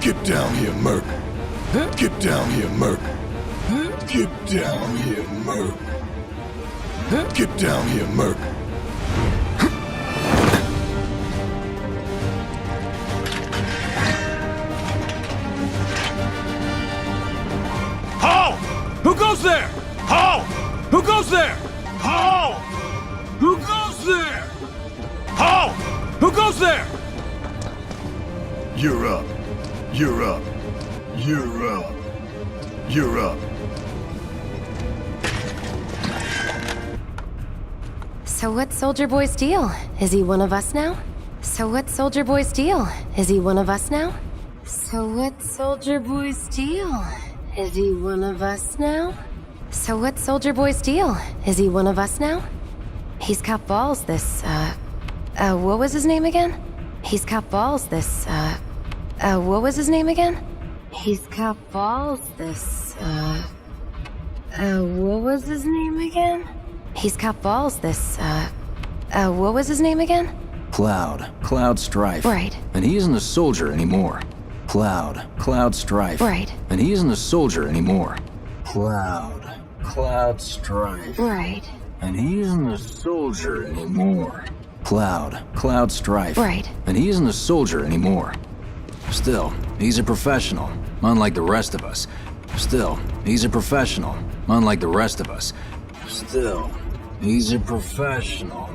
Get down here, Merc. Get down here, Merc. Get down here, Merc. Get down here, Merc. Ho! Who goes there? Ho! Who goes there? Ho! Who goes there? Ho! Who goes there? You're up. You're up. You're up. You're up. So what's Soldier Boy's deal? Is he one of us now? So what's Soldier Boy's deal? Is he one of us now? So what's Soldier Boy's deal? Is he one of us now? So what's Soldier Boy's deal? Is he one of us now? He's got balls this, what was his name again? He's got balls this, what was his name again? He's got balls this, what was his name again? He's got balls this, what was his name again? Cloud Strife. Right. And he isn't a soldier anymore. Cloud Strife. Right. And he isn't a soldier anymore. Cloud Strife. Right. And he isn't a soldier anymore. Cloud Strife. Right. And he isn't a soldier anymore. Still, he's a professional, unlike the rest of us. Still, he's a professional, unlike the rest of us. Still, he's a professional,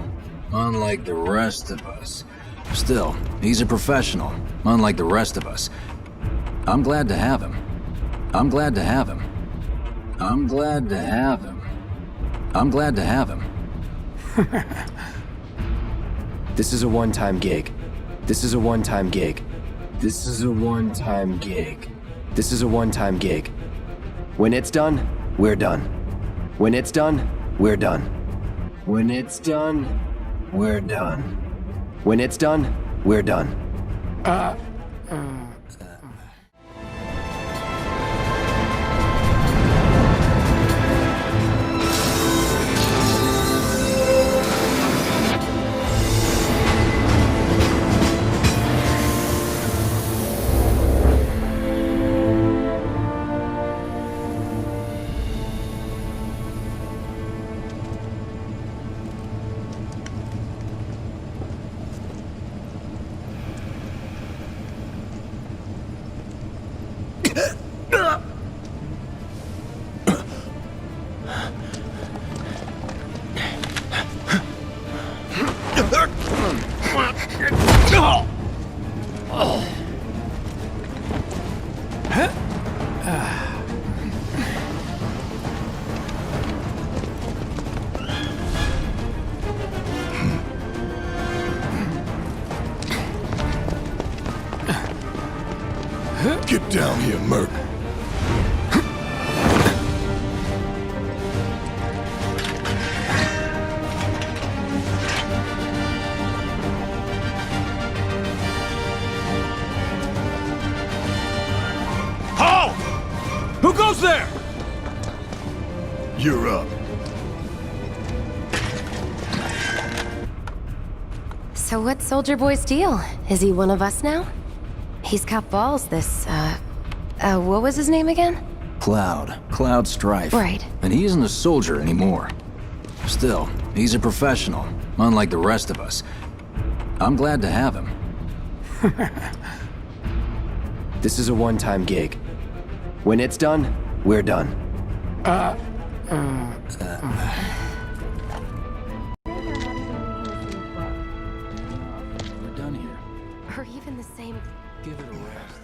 unlike the rest of us. Still, he's a professional, unlike the rest of us. I'm glad to have him. I'm glad to have him. I'm glad to have him. I'm glad to have him. This is a one-time gig. This is a one-time gig. This is a one-time gig. This is a one-time gig. When it's done, we're done. When it's done, we're done. When it's done, we're done. When it's done, we're done. Get down here, Merc. Ho! Who goes there? You're up. So what's Soldier Boy's deal? Is he one of us now? He's got balls this, what was his name again? Cloud Strife. Right. And he isn't a soldier anymore. Still, he's a professional, unlike the rest of us. I'm glad to have him. This is a one-time gig. When it's done, we're done. We're done here. Or even the same... Give it a rest.